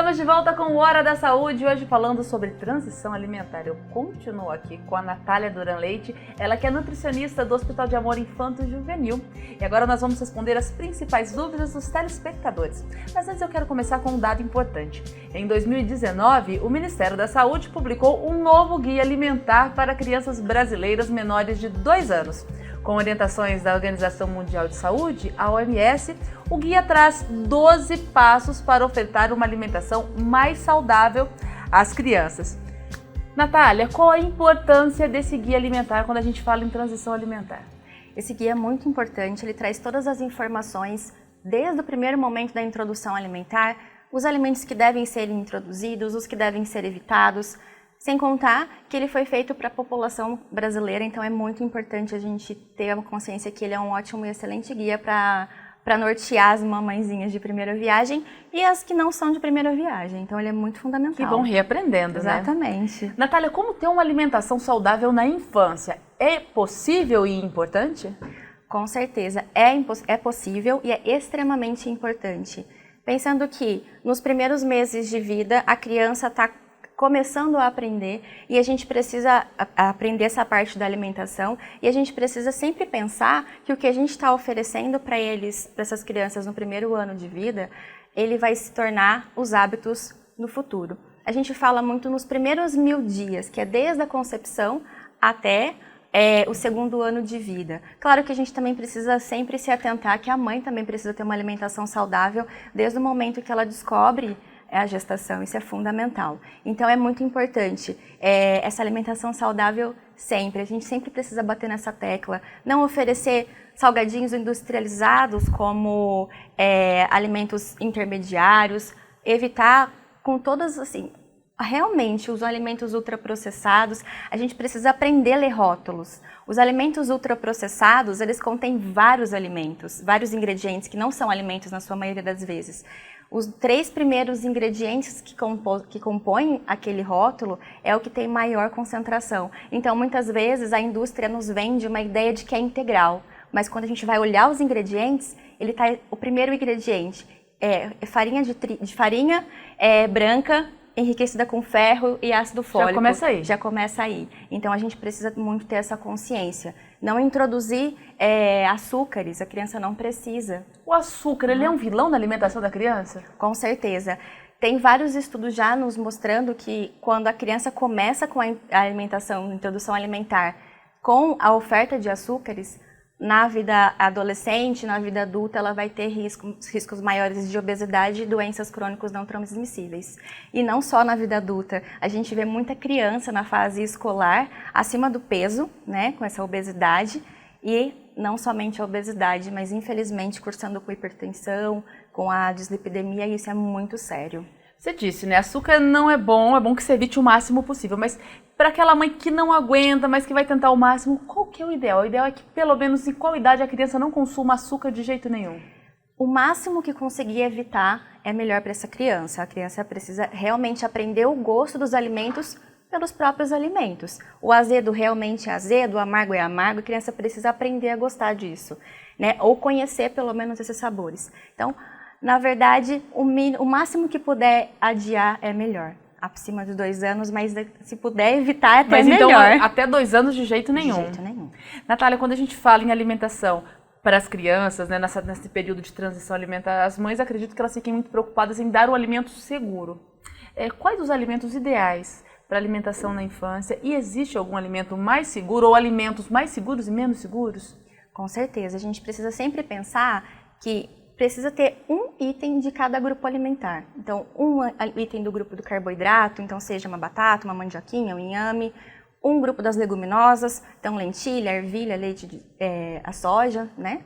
Estamos de volta com o Hora da Saúde, hoje falando sobre transição alimentar. Eu continuo aqui com a Natália Duran Leite, ela que é nutricionista do Hospital de Amor Infanto Juvenil. E agora nós vamos responder as principais dúvidas dos telespectadores. Mas antes eu quero começar com um dado importante. Em 2019, o Ministério da Saúde publicou um novo guia alimentar para crianças brasileiras menores de 2 anos. Com orientações da Organização Mundial de Saúde, a OMS, o guia traz 12 passos para ofertar uma alimentação mais saudável às crianças. Natália, qual a importância desse guia alimentar quando a gente fala em transição alimentar? Esse guia é muito importante, ele traz todas as informações desde o primeiro momento da introdução alimentar, os alimentos que devem ser introduzidos, os que devem ser evitados, sem contar que ele foi feito para a população brasileira, então é muito importante a gente ter a consciência que ele é um ótimo e excelente guia para nortear as mamãezinhas de primeira viagem e as que não são de primeira viagem. Então ele é muito fundamental. Que vão reaprendendo, Exatamente. Né? Natália, como ter uma alimentação saudável na infância? É possível e importante? Com certeza, é possível e é extremamente importante. Pensando que nos primeiros meses de vida a criança está começando a aprender e a gente precisa aprender essa parte da alimentação e a gente precisa sempre pensar que o que a gente está oferecendo para eles, para essas crianças no primeiro ano de vida, ele vai se tornar os hábitos no futuro. A gente fala muito nos primeiros 1000 dias, que é desde a concepção até o segundo ano de vida. Claro que a gente também precisa sempre se atentar que a mãe também precisa ter uma alimentação saudável desde o momento que ela descobre a gestação, isso é fundamental. Então é muito importante essa alimentação saudável sempre, a gente sempre precisa bater nessa tecla, não oferecer salgadinhos industrializados como alimentos intermediários, evitar com todas assim, realmente os alimentos ultraprocessados, a gente precisa aprender a ler rótulos. Os alimentos ultraprocessados, eles contêm vários alimentos, vários ingredientes que não são alimentos na sua maioria das vezes. Os 3 primeiros ingredientes que compõem aquele rótulo é o que tem maior concentração. Então, muitas vezes, a indústria nos vende uma ideia de que é integral. Mas quando a gente vai olhar os ingredientes, o primeiro ingrediente é farinha farinha branca, enriquecida com ferro e ácido fólico. Já começa aí. Já começa aí. Então, a gente precisa muito ter essa consciência. Não introduzir açúcares, a criança não precisa. O açúcar, ele é um vilão na alimentação da criança? Com certeza. Tem vários estudos já nos mostrando que quando a criança começa com a alimentação, introdução alimentar, com a oferta de açúcares, na vida adolescente, na vida adulta, ela vai ter riscos maiores de obesidade e doenças crônicas não transmissíveis. E não só na vida adulta, a gente vê muita criança na fase escolar acima do peso, né, com essa obesidade, e não somente a obesidade, mas infelizmente cursando com hipertensão, com a dislipidemia, e isso é muito sério. Você disse, né? Açúcar não é bom que você evite o máximo possível, mas para aquela mãe que não aguenta, mas que vai tentar o máximo, qual que é o ideal? O ideal é que pelo menos em qual idade a criança não consuma açúcar de jeito nenhum? O máximo que conseguir evitar é melhor para essa criança. A criança precisa realmente aprender o gosto dos alimentos pelos próprios alimentos. O azedo realmente é azedo, o amargo é amargo, a criança precisa aprender a gostar disso, né? Ou conhecer pelo menos esses sabores. Então, na verdade, o máximo que puder adiar é melhor. Acima de 2 anos, mas se puder evitar, é até melhor. Mas então, até 2 anos de jeito nenhum? De jeito nenhum. Natália, quando a gente fala em alimentação para as crianças, né, nesse período de transição alimentar, as mães acredito que elas fiquem muito preocupadas em dar o alimento seguro. Quais os alimentos ideais para alimentação na infância? E existe algum alimento mais seguro ou alimentos mais seguros e menos seguros? Com certeza, a gente precisa sempre pensar que precisa ter um item de cada grupo alimentar. Então, um item do grupo do carboidrato, então seja uma batata, uma mandioquinha, um inhame. Um grupo das leguminosas, então lentilha, ervilha, leite, a soja, né?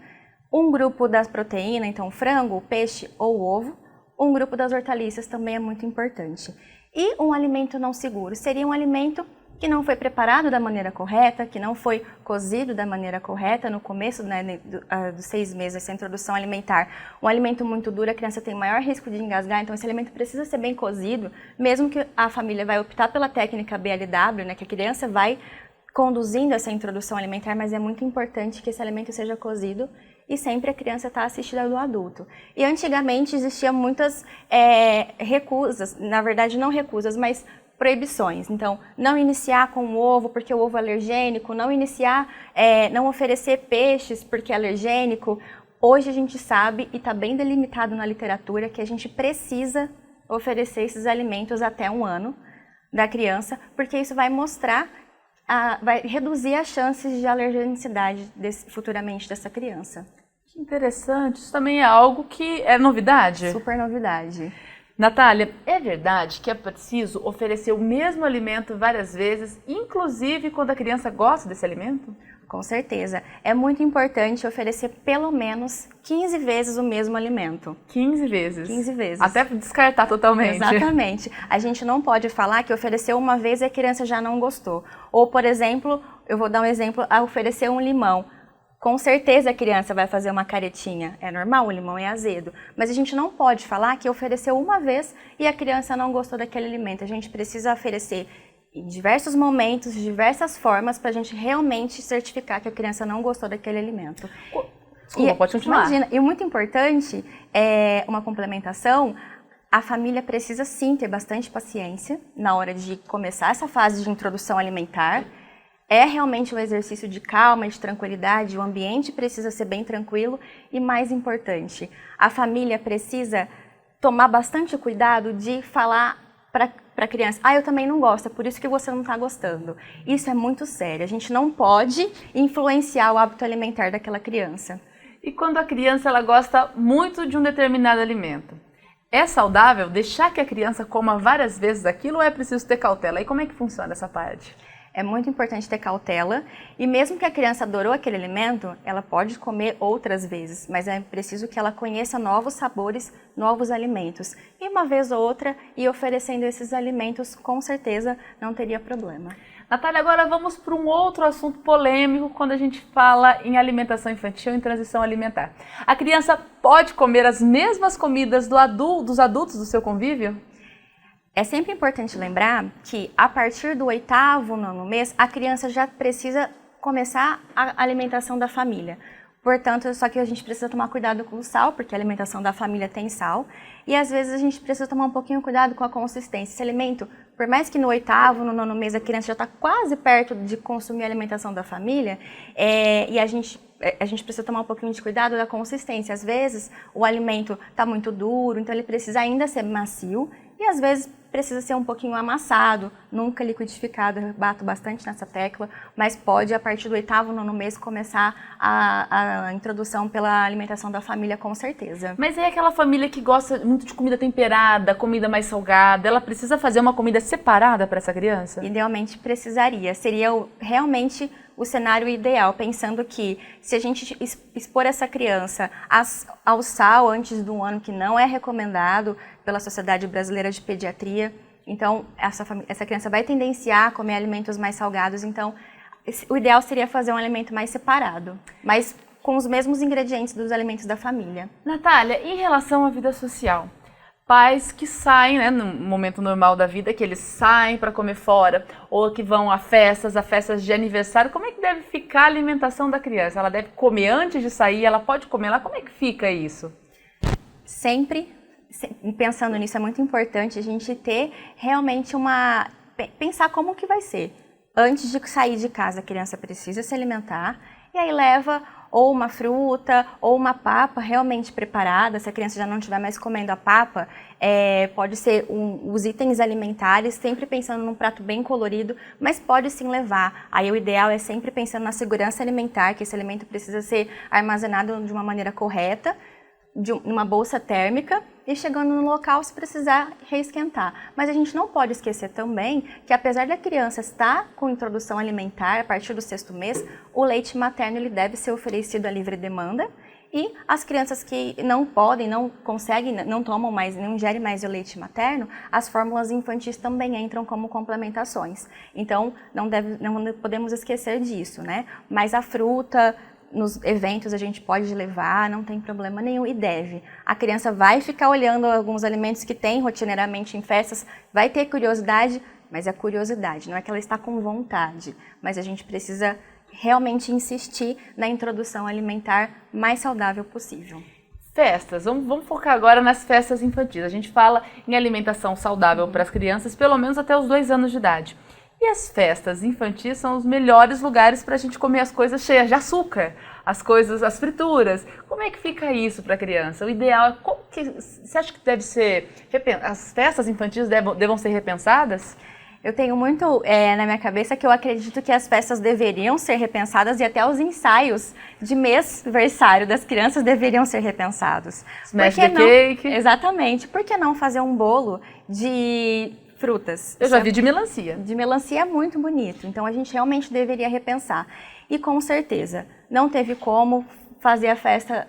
Um grupo das proteínas, então frango, peixe ou ovo. Um grupo das hortaliças também é muito importante. E um alimento não seguro seria um alimento que não foi preparado da maneira correta, que não foi cozido da maneira correta no começo, né, dos 6 meses dessa introdução alimentar. Um alimento muito duro, a criança tem maior risco de engasgar, então esse alimento precisa ser bem cozido, mesmo que a família vai optar pela técnica BLW, né, que a criança vai conduzindo essa introdução alimentar, mas é muito importante que esse alimento seja cozido e sempre a criança está assistida do adulto. E antigamente existiam muitas recusas, na verdade não recusas, mas proibições. Então, não iniciar com o ovo porque o ovo é alergênico, não oferecer peixes porque é alergênico. Hoje a gente sabe, e está bem delimitado na literatura, que a gente precisa oferecer esses alimentos até 1 ano da criança, porque isso vai mostrar, vai reduzir as chances de alergenicidade futuramente dessa criança. Que interessante, isso também é algo que é novidade? Super novidade. Natália, é verdade que é preciso oferecer o mesmo alimento várias vezes, inclusive quando a criança gosta desse alimento? Com certeza. É muito importante oferecer pelo menos 15 vezes o mesmo alimento. 15 vezes? 15 vezes. Até descartar totalmente. Exatamente. A gente não pode falar que ofereceu uma vez e a criança já não gostou. Ou, por exemplo, eu vou dar um exemplo, oferecer um limão. Com certeza a criança vai fazer uma caretinha. É normal, o limão é azedo. Mas a gente não pode falar que ofereceu uma vez e a criança não gostou daquele alimento. A gente precisa oferecer em diversos momentos, de diversas formas, para a gente realmente certificar que a criança não gostou daquele alimento. Desculpa, pode continuar. Imagina, e muito importante, uma complementação, a família precisa sim ter bastante paciência na hora de começar essa fase de introdução alimentar. É realmente um exercício de calma, de tranquilidade, o ambiente precisa ser bem tranquilo e, mais importante, a família precisa tomar bastante cuidado de falar para a criança, eu também não gosto, é por isso que você não está gostando. Isso é muito sério, a gente não pode influenciar o hábito alimentar daquela criança. E quando a criança ela gosta muito de um determinado alimento, é saudável deixar que a criança coma várias vezes aquilo ou é preciso ter cautela? E como é que funciona essa parte? É muito importante ter cautela e mesmo que a criança adorou aquele alimento, ela pode comer outras vezes, mas é preciso que ela conheça novos sabores, novos alimentos. E uma vez ou outra, ir oferecendo esses alimentos, com certeza não teria problema. Natália, agora vamos para um outro assunto polêmico quando a gente fala em alimentação infantil e transição alimentar. A criança pode comer as mesmas comidas dos adultos do seu convívio? É sempre importante lembrar que a partir do 8º, 9º mês, a criança já precisa começar a alimentação da família. Portanto, só que a gente precisa tomar cuidado com o sal, porque a alimentação da família tem sal. E às vezes a gente precisa tomar um pouquinho cuidado com a consistência. Esse alimento, por mais que no 8º, no 9º mês a criança já está quase perto de consumir a alimentação da família, e a gente precisa tomar um pouquinho de cuidado da consistência. Às vezes o alimento está muito duro, então ele precisa ainda ser macio. E às vezes precisa ser um pouquinho amassado, nunca liquidificado, eu bato bastante nessa tecla, mas pode, a partir do 8º, 9º mês, começar a introdução pela alimentação da família, com certeza. Mas é aquela família que gosta muito de comida temperada, comida mais salgada, ela precisa fazer uma comida separada para essa criança? Idealmente precisaria, seria realmente o cenário ideal, pensando que se a gente expor essa criança ao sal antes do 1 ano, que não é recomendado pela Sociedade Brasileira de Pediatria, então essa criança vai tendenciar a comer alimentos mais salgados, então o ideal seria fazer um alimento mais separado, mas com os mesmos ingredientes dos alimentos da família. Natália, em relação à vida social, pais que saem, no momento normal da vida, que eles saem para comer fora, ou que vão a festas de aniversário, como é que deve ficar a alimentação da criança? Ela deve comer antes de sair? Ela pode comer lá? Como é que fica isso? Sempre, pensando nisso, é muito importante a gente ter realmente pensar como que vai ser. Antes de sair de casa, a criança precisa se alimentar, e aí leva ou uma fruta, ou uma papa realmente preparada. Se a criança já não estiver mais comendo a papa, pode ser os itens alimentares, sempre pensando num prato bem colorido, mas pode sim levar. Aí o ideal é sempre pensando na segurança alimentar, que esse alimento precisa ser armazenado de uma maneira correta, numa bolsa térmica, e chegando no local, se precisar, reesquentar. Mas a gente não pode esquecer também que, apesar da criança estar com introdução alimentar a partir do 6º mês, o leite materno ele deve ser oferecido a livre demanda, e as crianças que não podem, não conseguem, não tomam mais, não ingerem mais o leite materno, as fórmulas infantis também entram como complementações. Então, não podemos esquecer disso, né? Mas a fruta, nos eventos a gente pode levar, não tem problema nenhum e deve. A criança vai ficar olhando alguns alimentos que tem rotineiramente em festas, vai ter curiosidade, mas é curiosidade, não é que ela está com vontade, mas a gente precisa realmente insistir na introdução alimentar mais saudável possível. Festas, vamos focar agora nas festas infantis. A gente fala em alimentação saudável para as crianças pelo menos até os 2 anos de idade. E as festas infantis são os melhores lugares para a gente comer as coisas cheias de açúcar, as frituras. Como é que fica isso para a criança? O ideal é, você acha que deve ser, as festas infantis devam ser repensadas? Eu tenho muito na minha cabeça que eu acredito que as festas deveriam ser repensadas e até os ensaios de mêsversário das crianças deveriam ser repensados. Smash the cake. Exatamente. Por que não fazer um bolo de frutas? Eu já vi de melancia. De melancia é muito bonito, então a gente realmente deveria repensar. E com certeza, não teve como fazer a festa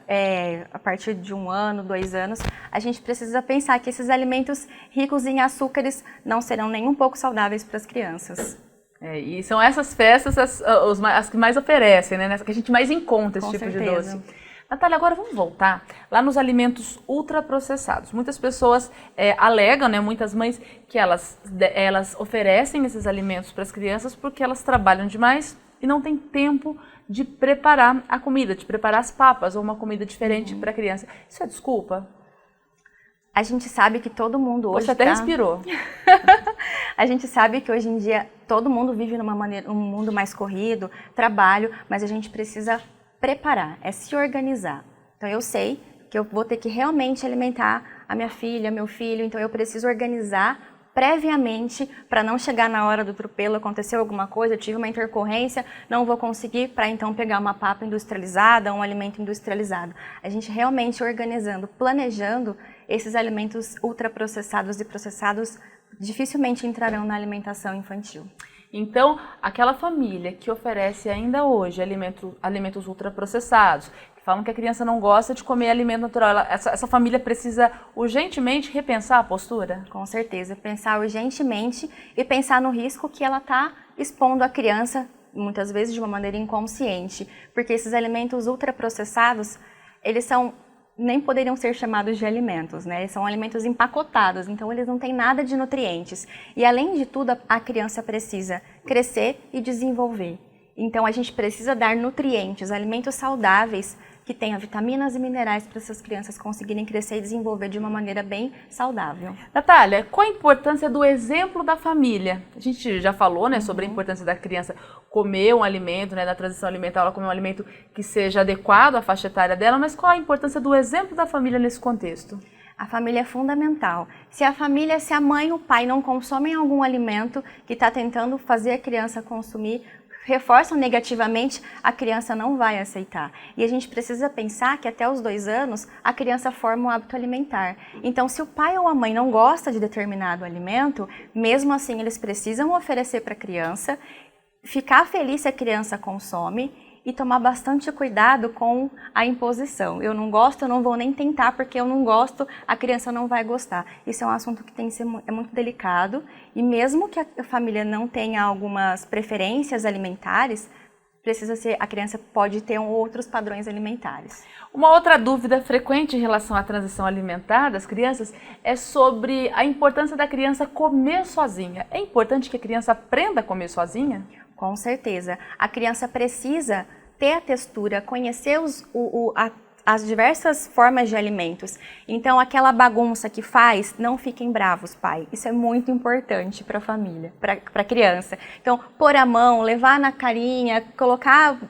a partir de 1 ano, 2 anos, a gente precisa pensar que esses alimentos ricos em açúcares não serão nem um pouco saudáveis para as crianças. E são essas festas as que mais oferecem, né? Que a gente mais encontra esse Com tipo certeza. de doce. Natália, agora vamos voltar lá nos alimentos ultraprocessados. Muitas pessoas alegam, né, muitas mães, que elas oferecem esses alimentos para as crianças porque elas trabalham demais e não têm tempo de preparar a comida, de preparar as papas ou uma comida diferente para a criança. Isso é desculpa? A gente sabe que todo mundo hoje Você até respirou. A gente sabe que hoje em dia todo mundo vive num mundo mais corrido, trabalho, mas a gente precisa preparar, se organizar. Então eu sei que eu vou ter que realmente alimentar a minha filha, meu filho, então eu preciso organizar previamente para não chegar na hora do atropelo, aconteceu alguma coisa, eu tive uma intercorrência, não vou conseguir para então pegar uma papa industrializada, um alimento industrializado. A gente realmente organizando, planejando, esses alimentos ultraprocessados e processados dificilmente entrarão na alimentação infantil. Então, aquela família que oferece ainda hoje alimentos ultraprocessados, que falam que a criança não gosta de comer alimento natural, essa família precisa urgentemente repensar a postura? Com certeza, pensar urgentemente e pensar no risco que ela está expondo a criança, muitas vezes de uma maneira inconsciente, porque esses alimentos ultraprocessados, eles nem poderiam ser chamados de alimentos, né? Eles são alimentos empacotados, então eles não têm nada de nutrientes. E além de tudo, a criança precisa crescer e desenvolver. Então a gente precisa dar nutrientes, alimentos saudáveis, que tenham vitaminas e minerais para essas crianças conseguirem crescer e desenvolver de uma maneira bem saudável. Natália, qual a importância do exemplo da família? A gente já falou, né, sobre a importância da criança comer um alimento, né, da transição alimentar, ela comer um alimento que seja adequado à faixa etária dela, mas qual a importância do exemplo da família nesse contexto? A família é fundamental. Se a mãe e o pai não consomem algum alimento que está tentando fazer a criança consumir, reforçam negativamente, a criança não vai aceitar. E a gente precisa pensar que até os 2 anos a criança forma um hábito alimentar. Então, se o pai ou a mãe não gosta de determinado alimento, mesmo assim eles precisam oferecer para a criança, ficar feliz se a criança consome e tomar bastante cuidado com a imposição. Eu não gosto, eu não vou nem tentar porque eu não gosto, a criança não vai gostar. Isso é um assunto que tem que ser muito delicado e mesmo que a família não tenha algumas preferências alimentares, a criança pode ter outros padrões alimentares. Uma outra dúvida frequente em relação à transição alimentar das crianças é sobre a importância da criança comer sozinha. É importante que a criança aprenda a comer sozinha? Com certeza. A criança precisa ter a textura, conhecer as diversas formas de alimentos. Então, aquela bagunça que faz, não fiquem bravos, pai. Isso é muito importante para a família, para a criança. Então, pôr a mão, levar na carinha,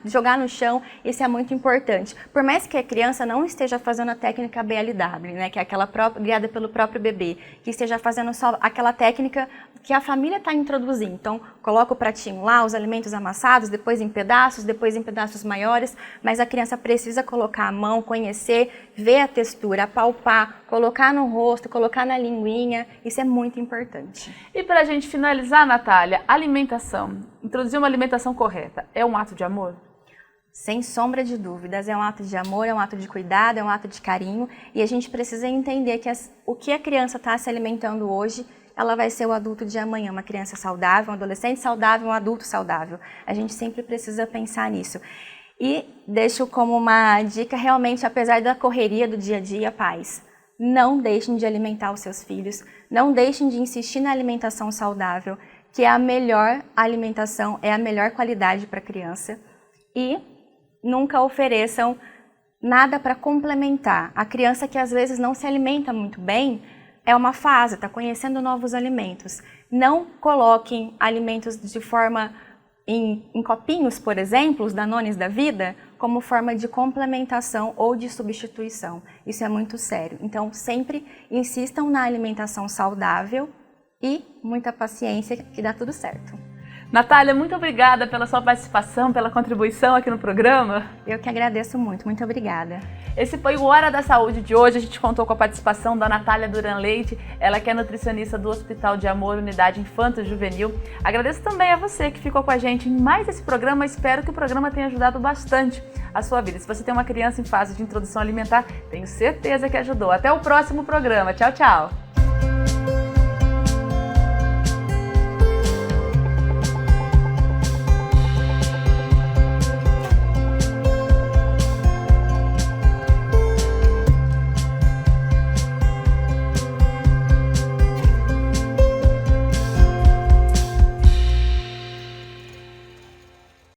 jogar no chão, isso é muito importante. Por mais que a criança não esteja fazendo a técnica BLW, né, que é aquela guiada pelo próprio bebê, que esteja fazendo só aquela técnica que a família está introduzindo. Então, coloca o pratinho lá, os alimentos amassados, depois em pedaços maiores, mas a criança precisa colocar a mão, conhecer, ver a textura, apalpar, colocar no rosto, colocar na linguinha, isso é muito importante. E para a gente finalizar, Natália, alimentação, introduzir uma alimentação correta, é um ato de amor? Sem sombra de dúvidas, é um ato de amor, é um ato de cuidado, é um ato de carinho e a gente precisa entender que o que a criança está se alimentando hoje, ela vai ser o adulto de amanhã, uma criança saudável, um adolescente saudável, um adulto saudável. A gente sempre precisa pensar nisso. E deixo como uma dica, realmente, apesar da correria do dia a dia, pais, não deixem de alimentar os seus filhos, não deixem de insistir na alimentação saudável, que é a melhor alimentação, é a melhor qualidade para a criança. E nunca ofereçam nada para complementar. A criança que às vezes não se alimenta muito bem, é uma fase, está conhecendo novos alimentos. Não coloquem alimentos de forma em copinhos, por exemplo, os Danones da vida, como forma de complementação ou de substituição. Isso é muito sério. Então, sempre insistam na alimentação saudável e muita paciência, que dá tudo certo. Natália, muito obrigada pela sua participação, pela contribuição aqui no programa. Eu que agradeço muito obrigada. Esse foi o Hora da Saúde de hoje. A gente contou com a participação da Natália Duran Leite, ela que é nutricionista do Hospital de Amor, Unidade Infanto Juvenil. Agradeço também a você que ficou com a gente em mais esse programa. Espero que o programa tenha ajudado bastante a sua vida. Se você tem uma criança em fase de introdução alimentar, tenho certeza que ajudou. Até o próximo programa. Tchau, tchau!